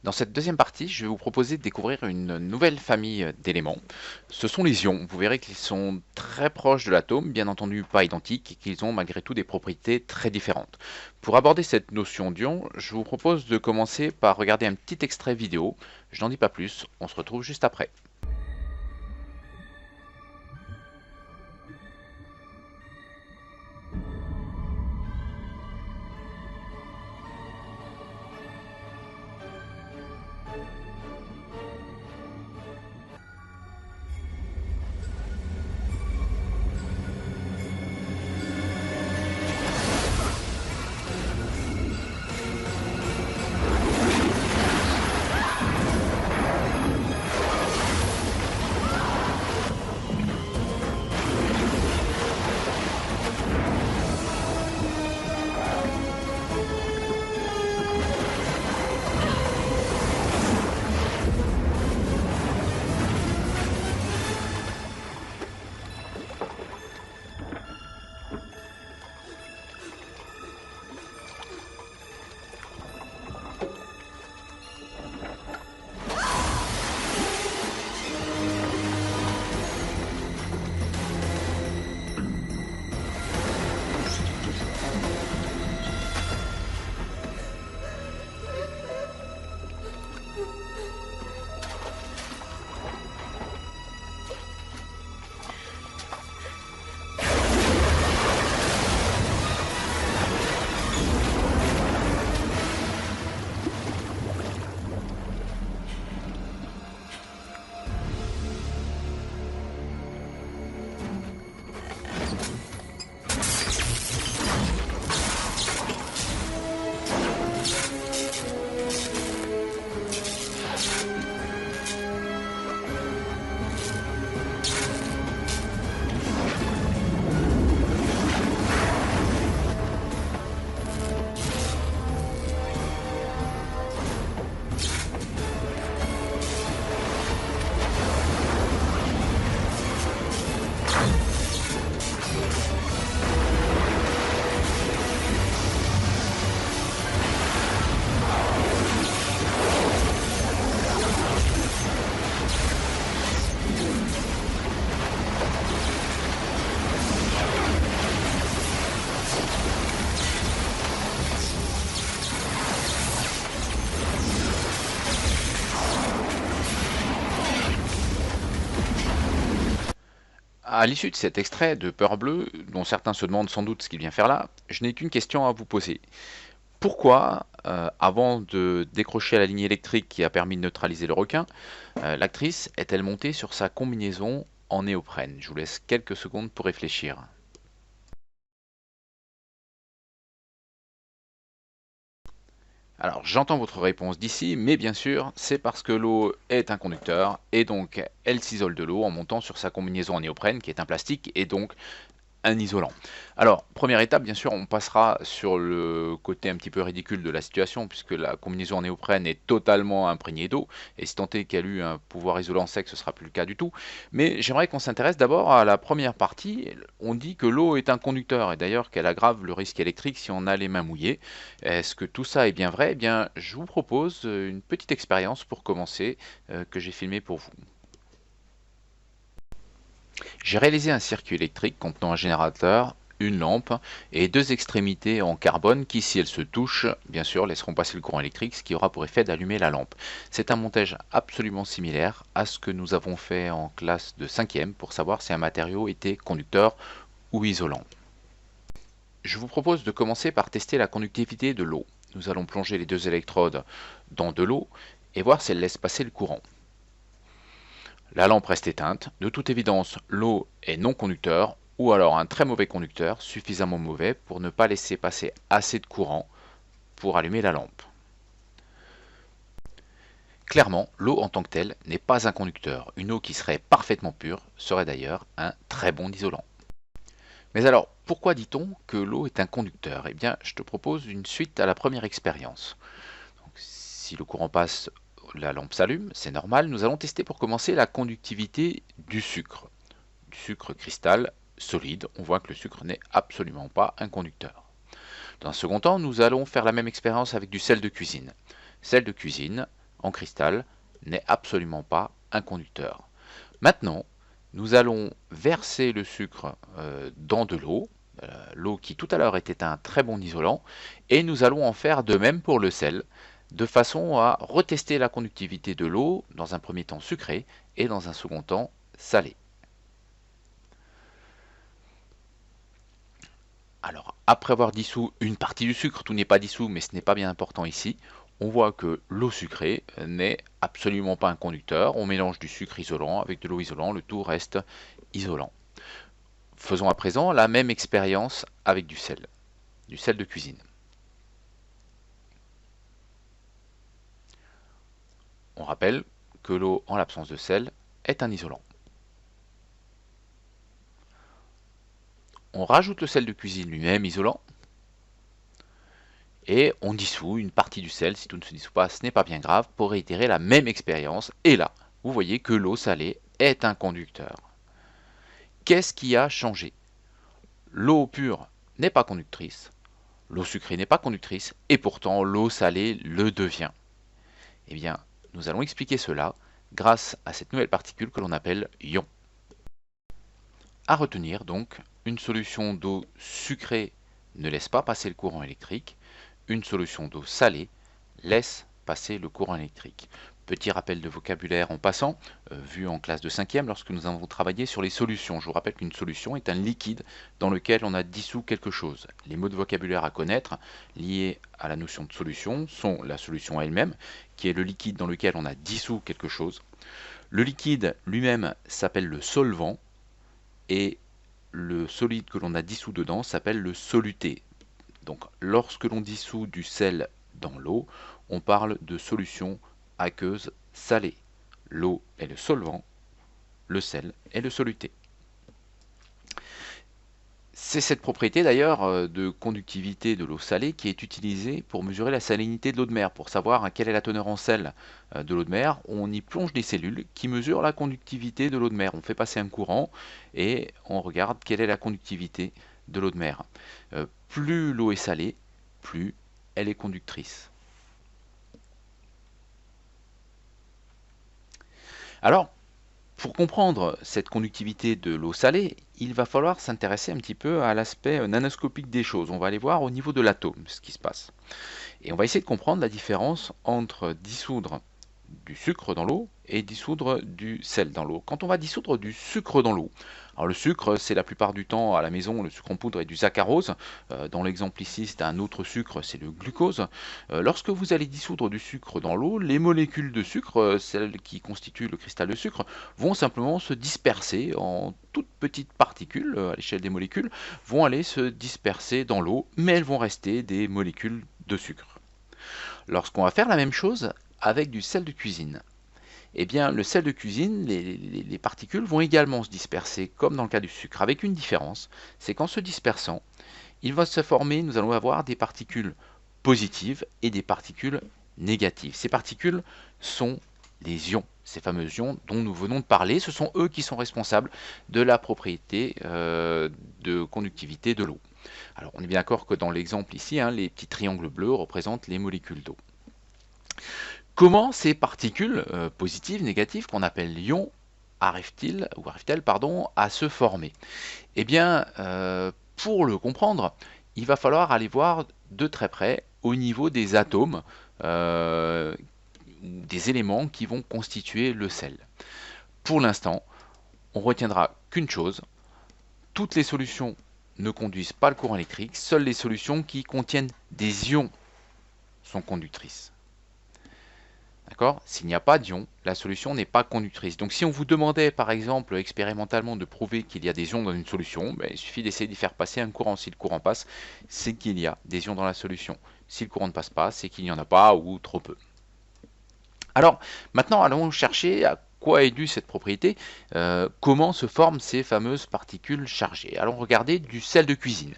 Dans cette deuxième partie, je vais vous proposer de découvrir une nouvelle famille d'éléments. Ce sont les ions. Vous verrez qu'ils sont très proches de l'atome, bien entendu pas identiques, et qu'ils ont malgré tout des propriétés très différentes. Pour aborder cette notion d'ion, je vous propose de commencer par regarder un petit extrait vidéo. Je n'en dis pas plus, on se retrouve juste après. À l'issue de cet extrait de Peur Bleue, dont certains se demandent sans doute ce qu'il vient faire là, je n'ai qu'une question à vous poser. Pourquoi, avant de décrocher à la ligne électrique qui a permis de neutraliser le requin, l'actrice est-elle montée sur sa combinaison en néoprène? Je vous laisse quelques secondes pour réfléchir. Alors j'entends votre réponse d'ici, mais bien sûr, c'est parce que l'eau est un conducteur, et donc elle s'isole de l'eau en montant sur sa combinaison en néoprène, qui est un plastique, et donc un isolant. Alors, première étape, bien sûr, on passera sur le côté un petit peu ridicule de la situation, puisque la combinaison en néoprène est totalement imprégnée d'eau, et si tant est qu'elle eut un pouvoir isolant sec, ce sera plus le cas du tout. Mais j'aimerais qu'on s'intéresse d'abord à la première partie. On dit que l'eau est un conducteur, et d'ailleurs qu'elle aggrave le risque électrique si on a les mains mouillées. Est-ce que tout ça est bien vrai? Eh bien, je vous propose une petite expérience pour commencer, que j'ai filmée pour vous. J'ai réalisé un circuit électrique contenant un générateur, une lampe et deux extrémités en carbone qui, si elles se touchent, bien sûr, laisseront passer le courant électrique, ce qui aura pour effet d'allumer la lampe. C'est un montage absolument similaire à ce que nous avons fait en classe de 5e pour savoir si un matériau était conducteur ou isolant. Je vous propose de commencer par tester la conductivité de l'eau. Nous allons plonger les deux électrodes dans de l'eau et voir si elles laissent passer le courant. La lampe reste éteinte. De toute évidence, l'eau est non conducteur ou alors un très mauvais conducteur, suffisamment mauvais pour ne pas laisser passer assez de courant pour allumer la lampe. Clairement, l'eau en tant que telle n'est pas un conducteur. Une eau qui serait parfaitement pure serait d'ailleurs un très bon isolant. Mais alors, pourquoi dit-on que l'eau est un conducteur? Eh bien, je te propose une suite à la première expérience. Donc, si le courant passe, la lampe s'allume, c'est normal. Nous allons tester pour commencer la conductivité du sucre. Du sucre cristal solide. On voit que le sucre n'est absolument pas un conducteur. Dans un second temps, nous allons faire la même expérience avec du sel de cuisine. Sel de cuisine, en cristal n'est absolument pas un conducteur. Maintenant, nous allons verser le sucre dans de l'eau, l'eau qui tout à l'heure était un très bon isolant, et nous allons en faire de même pour le sel, de façon à retester la conductivité de l'eau, dans un premier temps sucrée et dans un second temps salée. Alors, après avoir dissous une partie du sucre, tout n'est pas dissous, mais ce n'est pas bien important ici, on voit que l'eau sucrée n'est absolument pas un conducteur. On mélange du sucre isolant avec de l'eau isolant, le tout reste isolant. Faisons à présent la même expérience avec du sel de cuisine. On rappelle que l'eau, en l'absence de sel, est un isolant. On rajoute le sel de cuisine lui-même isolant, et on dissout une partie du sel. Si tout ne se dissout pas, ce n'est pas bien grave, pour réitérer la même expérience. Et là, vous voyez que l'eau salée est un conducteur. Qu'est-ce qui a changé? L'eau pure n'est pas conductrice, l'eau sucrée n'est pas conductrice, et pourtant l'eau salée le devient. Eh bien, nous allons expliquer cela grâce à cette nouvelle particule que l'on appelle ion. À retenir donc, une solution d'eau sucrée ne laisse pas passer le courant électrique, une solution d'eau salée laisse passer le courant électrique. Petit rappel de vocabulaire en passant, vu en classe de 5e lorsque nous avons travaillé sur les solutions. Je vous rappelle qu'une solution est un liquide dans lequel on a dissous quelque chose. Les mots de vocabulaire à connaître liés à la notion de solution sont la solution elle-même, qui est le liquide dans lequel on a dissous quelque chose. Le liquide lui-même s'appelle le solvant, et le solide que l'on a dissous dedans s'appelle le soluté. Donc lorsque l'on dissout du sel dans l'eau, on parle de solution aqueuse salée. L'eau est le solvant, le sel est le soluté. C'est cette propriété d'ailleurs de conductivité de l'eau salée qui est utilisée pour mesurer la salinité de l'eau de mer. Pour savoir quelle est la teneur en sel de l'eau de mer, on y plonge des cellules qui mesurent la conductivité de l'eau de mer. On fait passer un courant et on regarde quelle est la conductivité de l'eau de mer. Plus l'eau est salée, plus elle est conductrice. Alors, pour comprendre cette conductivité de l'eau salée, il va falloir s'intéresser un petit peu à l'aspect nanoscopique des choses. On va aller voir au niveau de l'atome ce qui se passe. Et on va essayer de comprendre la différence entre dissoudre du sucre dans l'eau et dissoudre du sel dans l'eau. Quand on va dissoudre du sucre dans l'eau, alors le sucre, c'est la plupart du temps à la maison, le sucre en poudre est du saccharose. Dans l'exemple ici, c'est un autre sucre, c'est le glucose. Lorsque vous allez dissoudre du sucre dans l'eau, les molécules de sucre, celles qui constituent le cristal de sucre, vont simplement se disperser en toutes petites particules, à l'échelle des molécules, vont aller se disperser dans l'eau, mais elles vont rester des molécules de sucre. Lorsqu'on va faire la même chose avec du sel de cuisine, eh bien, le sel de cuisine, les particules vont également se disperser, comme dans le cas du sucre, avec une différence, c'est qu'en se dispersant, il va se former, nous allons avoir des particules positives et des particules négatives. Ces particules sont les ions, ces fameux ions dont nous venons de parler, ce sont eux qui sont responsables de la propriété de conductivité de l'eau. Alors, on est bien d'accord que dans l'exemple ici, les petits triangles bleus représentent les molécules d'eau. Comment ces particules positives, négatives, qu'on appelle ions, arrivent-elles à se former? Eh bien, pour le comprendre, il va falloir aller voir de très près au niveau des atomes, des éléments qui vont constituer le sel. Pour l'instant, on retiendra qu'une chose, toutes les solutions ne conduisent pas le courant électrique, seules les solutions qui contiennent des ions sont conductrices. D'accord? S'il n'y a pas d'ions, la solution n'est pas conductrice. Donc si on vous demandait par exemple expérimentalement de prouver qu'il y a des ions dans une solution, il suffit d'essayer d'y faire passer un courant. Si le courant passe, c'est qu'il y a des ions dans la solution. Si le courant ne passe pas, c'est qu'il n'y en a pas ou trop peu. Alors maintenant allons chercher à quoi est due cette propriété, comment se forment ces fameuses particules chargées. Allons regarder du sel de cuisine.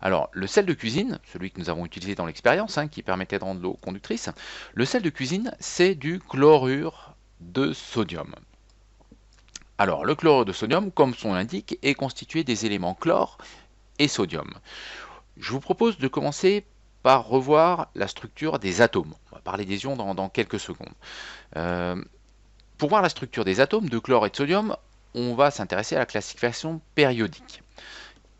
Alors, le sel de cuisine, celui que nous avons utilisé dans l'expérience, qui permettait de rendre l'eau conductrice, le sel de cuisine, c'est du chlorure de sodium. Alors, le chlorure de sodium, comme son nom l'indique, est constitué des éléments chlore et sodium. Je vous propose de commencer par revoir la structure des atomes. On va parler des ions dans quelques secondes. Pour voir la structure des atomes de chlore et de sodium, on va s'intéresser à la classification périodique.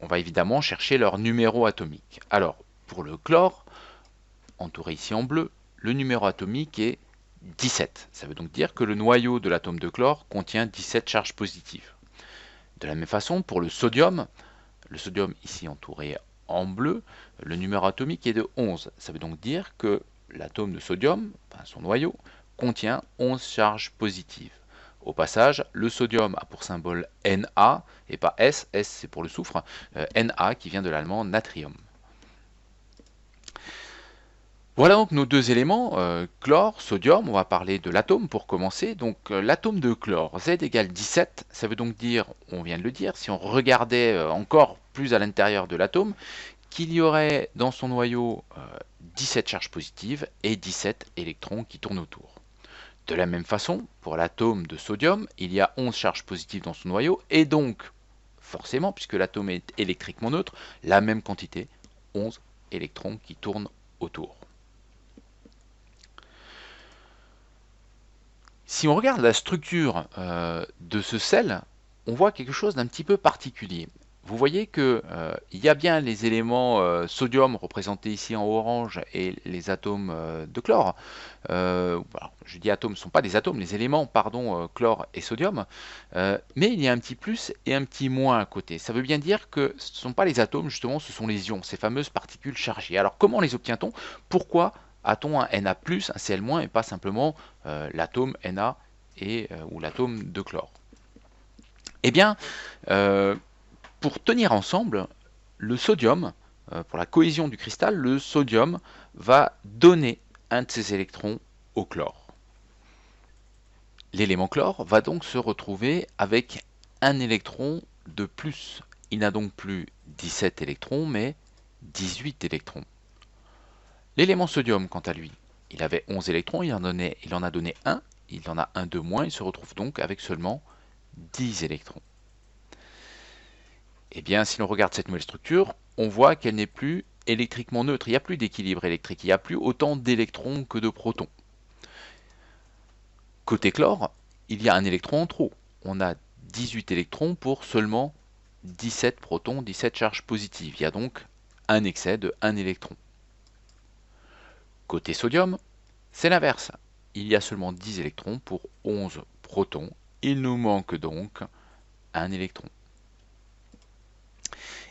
On va évidemment chercher leur numéro atomique. Alors, pour le chlore, entouré ici en bleu, le numéro atomique est 17. Ça veut donc dire que le noyau de l'atome de chlore contient 17 charges positives. De la même façon, pour le sodium ici entouré en bleu, le numéro atomique est de 11. Ça veut donc dire que l'atome de sodium, enfin son noyau, contient 11 charges positives. Au passage, le sodium a pour symbole Na et pas S, S c'est pour le soufre, Na qui vient de l'allemand natrium. Voilà donc nos deux éléments, chlore, sodium, on va parler de l'atome pour commencer. Donc l'atome de chlore, Z égale 17, ça veut donc dire, on vient de le dire, si on regardait encore plus à l'intérieur de l'atome, qu'il y aurait dans son noyau 17 charges positives et 17 électrons qui tournent autour. De la même façon, pour l'atome de sodium, il y a 11 charges positives dans son noyau, et donc, forcément, puisque l'atome est électriquement neutre, la même quantité, 11 électrons qui tournent autour. Si on regarde la structure de ce sel, on voit quelque chose d'un petit peu particulier. Vous voyez qu'il y a bien les éléments sodium représentés ici en orange et les atomes de chlore. Je dis atomes, ce ne sont pas des atomes, les éléments, pardon, chlore et sodium. Mais il y a un petit plus et un petit moins à côté. Ça veut bien dire que ce ne sont pas les atomes, justement, ce sont les ions, ces fameuses particules chargées. Alors comment les obtient-on? Pourquoi a-t-on un Na+, un Cl- et pas simplement l'atome Na ou l'atome de chlore? Eh bien, pour tenir ensemble, le sodium, pour la cohésion du cristal, le sodium va donner un de ses électrons au chlore. L'élément chlore va donc se retrouver avec un électron de plus. Il n'a donc plus 17 électrons, mais 18 électrons. L'élément sodium, quant à lui, il avait 11 électrons, il en a donné 1, il en a un de moins, il se retrouve donc avec seulement 10 électrons. Eh bien, si l'on regarde cette nouvelle structure, on voit qu'elle n'est plus électriquement neutre. Il n'y a plus d'équilibre électrique, il n'y a plus autant d'électrons que de protons. Côté chlore, il y a un électron en trop. On a 18 électrons pour seulement 17 protons, 17 charges positives. Il y a donc un excès de 1 électron. Côté sodium, c'est l'inverse. Il y a seulement 10 électrons pour 11 protons. Il nous manque donc un électron.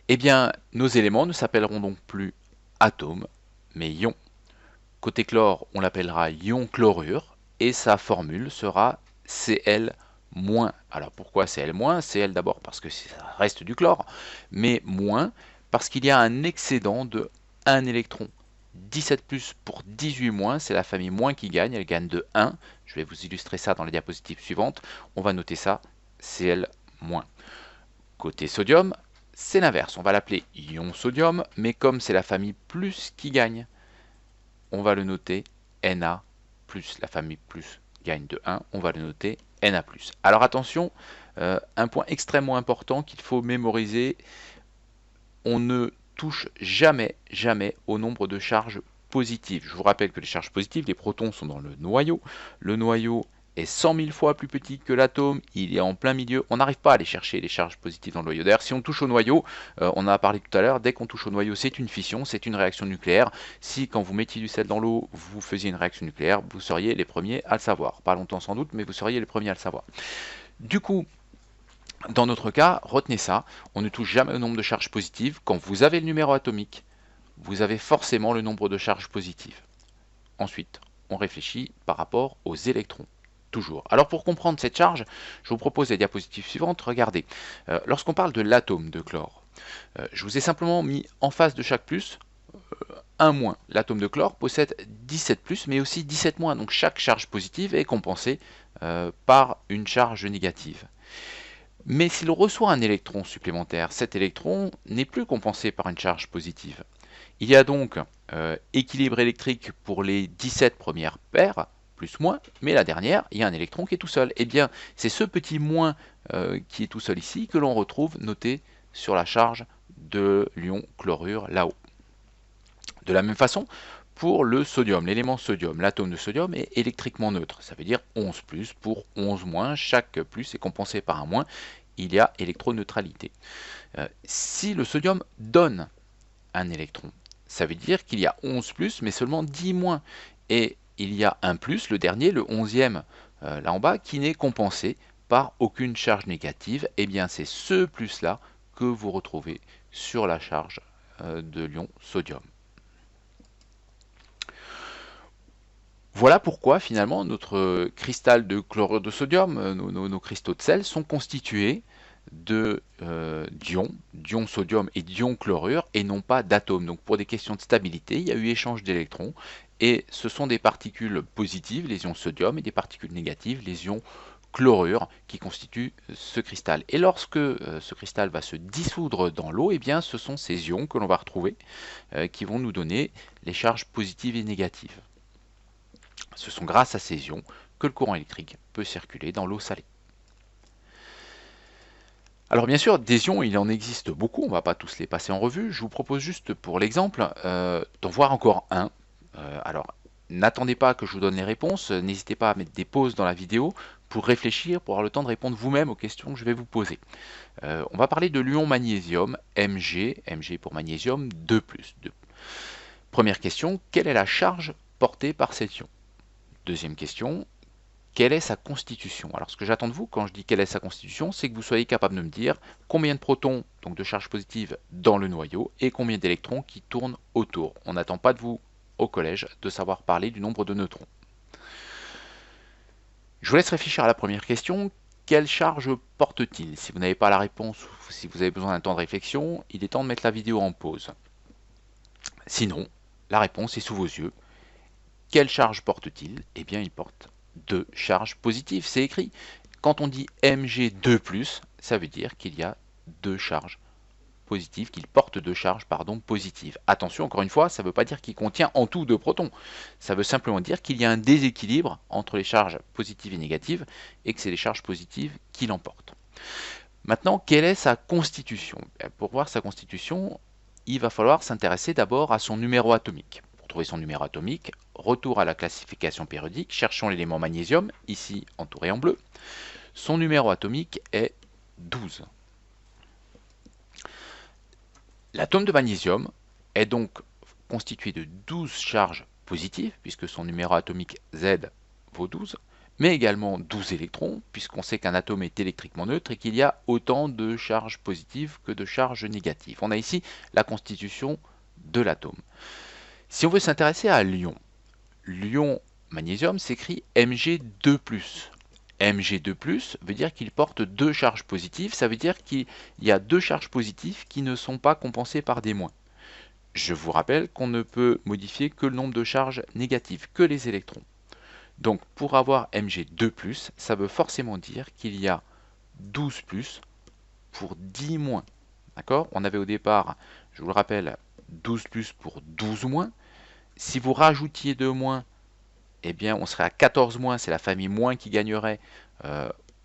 Eh bien, nos éléments ne s'appelleront donc plus atomes, mais ions. Côté chlore, on l'appellera ion chlorure, et sa formule sera Cl-. Alors pourquoi Cl-? Cl d'abord parce que ça reste du chlore, mais moins parce qu'il y a un excédent de 1 électron. 17 plus pour 18 moins, c'est la famille moins qui gagne, elle gagne de 1. Je vais vous illustrer ça dans les diapositives suivantes. On va noter ça, Cl-. Côté sodium, c'est l'inverse. On va l'appeler ion sodium, mais comme c'est la famille plus qui gagne, on va le noter Na+. La famille plus gagne de 1, on va le noter Na+. Alors attention, un point extrêmement important qu'il faut mémoriser, on ne touche jamais au nombre de charges positives. Je vous rappelle que les charges positives, les protons sont dans le noyau. Le noyau est 100 000 fois plus petit que l'atome, il est en plein milieu, on n'arrive pas à aller chercher les charges positives dans le noyau. D'ailleurs, si on touche au noyau, on en a parlé tout à l'heure, dès qu'on touche au noyau, c'est une fission, c'est une réaction nucléaire. Si quand vous mettiez du sel dans l'eau, vous faisiez une réaction nucléaire, vous seriez les premiers à le savoir. Pas longtemps sans doute, mais vous seriez les premiers à le savoir. Du coup, dans notre cas, retenez ça, on ne touche jamais au nombre de charges positives. Quand vous avez le numéro atomique, vous avez forcément le nombre de charges positives. Ensuite, on réfléchit par rapport aux électrons. Toujours. Alors pour comprendre cette charge, je vous propose les diapositives suivantes. Regardez, lorsqu'on parle de l'atome de chlore, je vous ai simplement mis en face de chaque plus un moins. L'atome de chlore possède 17 plus, mais aussi 17 moins. Donc chaque charge positive est compensée par une charge négative. Mais s'il reçoit un électron supplémentaire, cet électron n'est plus compensé par une charge positive. Il y a donc équilibre électrique pour les 17 premières paires, plus moins, mais la dernière, il y a un électron qui est tout seul. Eh bien, c'est ce petit moins qui est tout seul ici que l'on retrouve noté sur la charge de l'ion chlorure là-haut. De la même façon, pour le sodium, l'élément sodium, l'atome de sodium est électriquement neutre. Ça veut dire 11 plus pour 11 moins. Chaque plus est compensé par un moins. Il y a électroneutralité. Si le sodium donne un électron, ça veut dire qu'il y a 11 plus, mais seulement 10 moins. Et il y a un plus, le dernier, le 11e, là en bas, qui n'est compensé par aucune charge négative. Et bien c'est ce plus-là que vous retrouvez sur la charge de l'ion sodium. Voilà pourquoi finalement notre cristal de chlorure de sodium, nos cristaux de sel, sont constitués d'ions sodium et d'ions chlorure, et non pas d'atomes. Donc pour des questions de stabilité, il y a eu échange d'électrons, et ce sont des particules positives, les ions sodium, et des particules négatives, les ions chlorure, qui constituent ce cristal. Et lorsque ce cristal va se dissoudre dans l'eau, eh bien ce sont ces ions que l'on va retrouver qui vont nous donner les charges positives et négatives. Ce sont grâce à ces ions que le courant électrique peut circuler dans l'eau salée. Alors bien sûr, des ions, il en existe beaucoup, on ne va pas tous les passer en revue. Je vous propose juste pour l'exemple d'en voir encore un. Alors, n'attendez pas que je vous donne les réponses, n'hésitez pas à mettre des pauses dans la vidéo pour réfléchir, pour avoir le temps de répondre vous-même aux questions que je vais vous poser. On va parler de l'ion magnésium, Mg pour magnésium 2+. Première question, quelle est la charge portée par cet ion? Deuxième question, quelle est sa constitution? Alors ce que j'attends de vous quand je dis quelle est sa constitution, c'est que vous soyez capable de me dire combien de protons, donc de charge positive, dans le noyau et combien d'électrons qui tournent autour. On n'attend pas de vous au collège de savoir parler du nombre de neutrons. Je vous laisse réfléchir à la première question. Quelle charge porte-t-il? Si vous n'avez pas la réponse ou si vous avez besoin d'un temps de réflexion, il est temps de mettre la vidéo en pause. Sinon, la réponse est sous vos yeux. Quelle charge porte-t-il? Eh bien, il porte 2 charges positives, c'est écrit. Quand on dit Mg2+, ça veut dire qu'il y a 2 charges positives, qu'il porte 2 charges positives. Attention, encore une fois, ça ne veut pas dire qu'il contient en tout 2 protons. Ça veut simplement dire qu'il y a un déséquilibre entre les charges positives et négatives, et que c'est les charges positives qui l'emportent. Maintenant, quelle est sa constitution? Pour voir sa constitution, il va falloir s'intéresser d'abord à son numéro atomique. Pour trouver son numéro atomique, retour à la classification périodique, cherchons l'élément magnésium, ici entouré en bleu. Son numéro atomique est 12. L'atome de magnésium est donc constitué de 12 charges positives, puisque son numéro atomique Z vaut 12, mais également 12 électrons, puisqu'on sait qu'un atome est électriquement neutre et qu'il y a autant de charges positives que de charges négatives. On a ici la constitution de l'atome. Si on veut s'intéresser à l'ion, l'ion magnésium s'écrit Mg2+. Mg2+, veut dire qu'il porte 2 charges positives, ça veut dire qu'il y a 2 charges positives qui ne sont pas compensées par des moins. Je vous rappelle qu'on ne peut modifier que le nombre de charges négatives, que les électrons. Donc pour avoir Mg2+, ça veut forcément dire qu'il y a 12 plus pour 10 moins. D'accord? On avait au départ, je vous le rappelle, 12 plus pour 12 moins. Si vous rajoutiez 2 moins, eh bien on serait à 14 moins, c'est la famille moins qui gagnerait,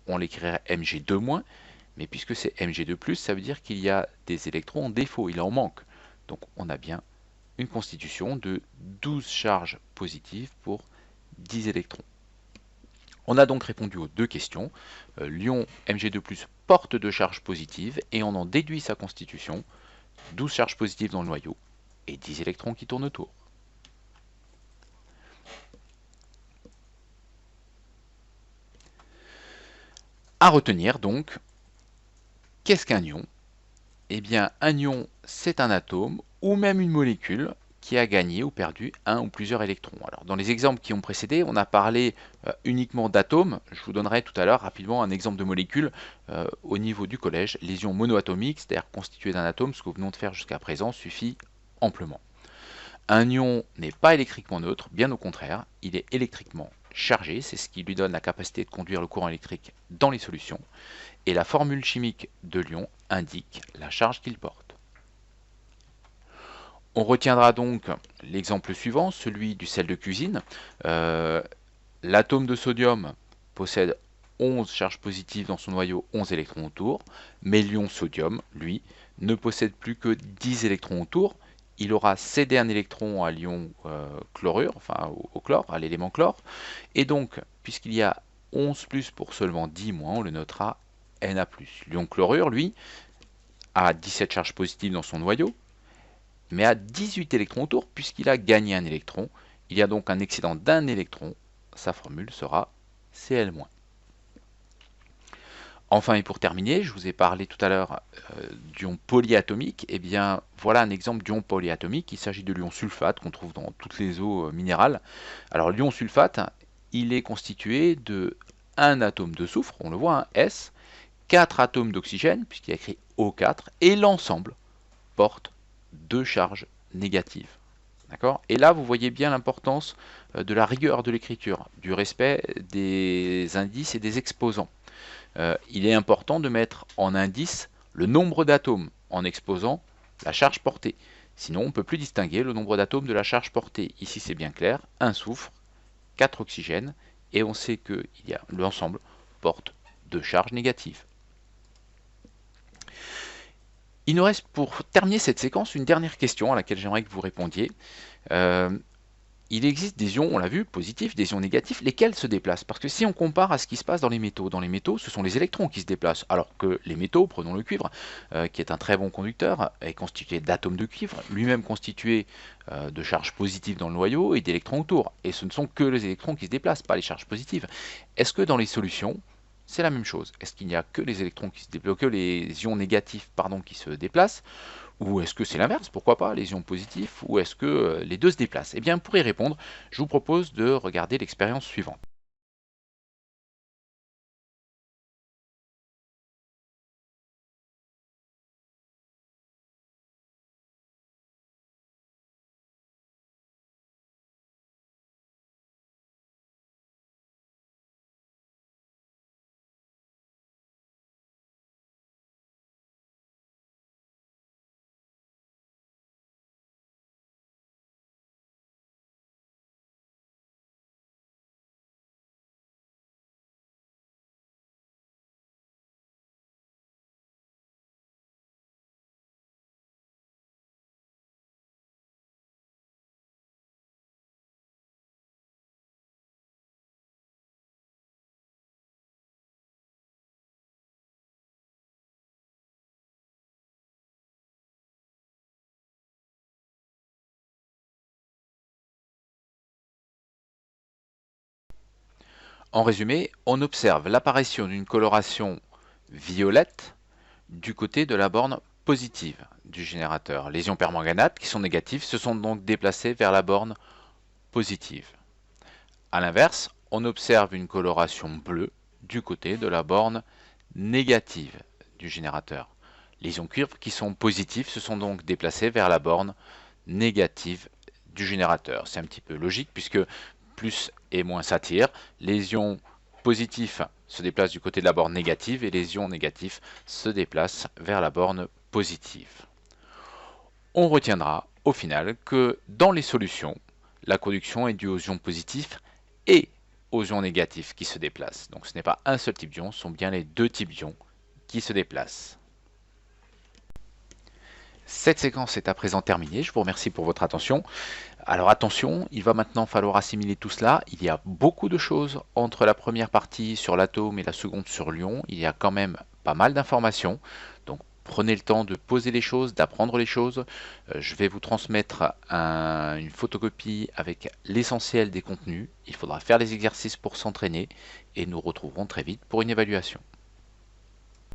on l'écrirait Mg2-, mais puisque c'est Mg2+, ça veut dire qu'il y a des électrons en défaut, il en manque. Donc on a bien une constitution de 12 charges positives pour 10 électrons. On a donc répondu aux deux questions. L'ion Mg2+, porte 2 charges positives et on en déduit sa constitution, 12 charges positives dans le noyau et 10 électrons qui tournent autour. À retenir donc, qu'est-ce qu'un ion? Eh bien, un ion, c'est un atome ou même une molécule qui a gagné ou perdu un ou plusieurs électrons. Alors, dans les exemples qui ont précédé, on a parlé uniquement d'atomes. Je vous donnerai tout à l'heure rapidement un exemple de molécule au niveau du collège. Les ions monoatomiques, c'est-à-dire constitués d'un atome, ce que nous venons de faire jusqu'à présent, suffit amplement. Un ion n'est pas électriquement neutre, bien au contraire, il est électriquement chargé, c'est ce qui lui donne la capacité de conduire le courant électrique dans les solutions, et la formule chimique de l'ion indique la charge qu'il porte. On retiendra donc l'exemple suivant, celui du sel de cuisine. L'atome de sodium possède 11 charges positives dans son noyau, 11 électrons autour, mais l'ion sodium, lui, ne possède plus que 10 électrons autour. il aura cédé un électron à l'ion chlorure, enfin au chlore, à l'élément chlore, et donc, puisqu'il y a 11 plus pour seulement 10 moins, on le notera Na+. L'ion chlorure, lui, a 17 charges positives dans son noyau, mais a 18 électrons autour, puisqu'il a gagné un électron. Il y a donc un excédent d'un électron, sa formule sera Cl-. Enfin, et pour terminer, je vous ai parlé tout à l'heure d'ion polyatomique. Eh bien, voilà un exemple d'ion polyatomique. Il s'agit de l'ion sulfate qu'on trouve dans toutes les eaux minérales. Alors, l'ion sulfate, il est constitué de un atome de soufre, on le voit, un S, 4 atomes d'oxygène, puisqu'il y a écrit O4, et l'ensemble porte 2 charges négatives. D'accord ? Et là, vous voyez bien l'importance de la rigueur de l'écriture, du respect des indices et des exposants. Il est important de mettre en indice le nombre d'atomes en exposant la charge portée. Sinon, on ne peut plus distinguer le nombre d'atomes de la charge portée. Ici, c'est bien clair, un soufre, 4 oxygènes, et on sait que l'ensemble porte 2 charges négatives. Il nous reste pour terminer cette séquence une dernière question à laquelle j'aimerais que vous répondiez. Il existe des ions, on l'a vu, positifs, des ions négatifs, lesquels se déplacent. Parce que si on compare à ce qui se passe dans les métaux, ce sont les électrons qui se déplacent. Alors que les métaux, prenons le cuivre, qui est un très bon conducteur, est constitué d'atomes de cuivre, lui-même constitué de charges positives dans le noyau et d'électrons autour. Et ce ne sont que les électrons qui se déplacent, pas les charges positives. Est-ce que dans les solutions, c'est la même chose? Est-ce qu'il n'y a que les électrons qui se déplacent, que les ions négatifs, pardon, qui se déplacent? Ou est-ce que c'est l'inverse, pourquoi pas, les ions positifs, ou est-ce que les deux se déplacent? Eh bien, pour y répondre, je vous propose de regarder l'expérience suivante. En résumé, on observe l'apparition d'une coloration violette du côté de la borne positive du générateur. Les ions permanganate, qui sont négatifs, se sont donc déplacés vers la borne positive. A l'inverse, on observe une coloration bleue du côté de la borne négative du générateur. Les ions cuivre qui sont positifs se sont donc déplacés vers la borne négative du générateur. C'est un petit peu logique puisque plus et moins s'attirent. Les ions positifs se déplacent du côté de la borne négative et les ions négatifs se déplacent vers la borne positive. On retiendra au final que dans les solutions, la conduction est due aux ions positifs et aux ions négatifs qui se déplacent. Donc ce n'est pas un seul type d'ion, ce sont bien les deux types d'ions qui se déplacent. Cette séquence est à présent terminée, je vous remercie pour votre attention. Alors attention, il va maintenant falloir assimiler tout cela. Il y a beaucoup de choses entre la première partie sur l'atome et la seconde sur l'ion. Il y a quand même pas mal d'informations. Donc prenez le temps de poser les choses, d'apprendre les choses. Je vais vous transmettre une photocopie avec l'essentiel des contenus. Il faudra faire les exercices pour s'entraîner et nous retrouverons très vite pour une évaluation.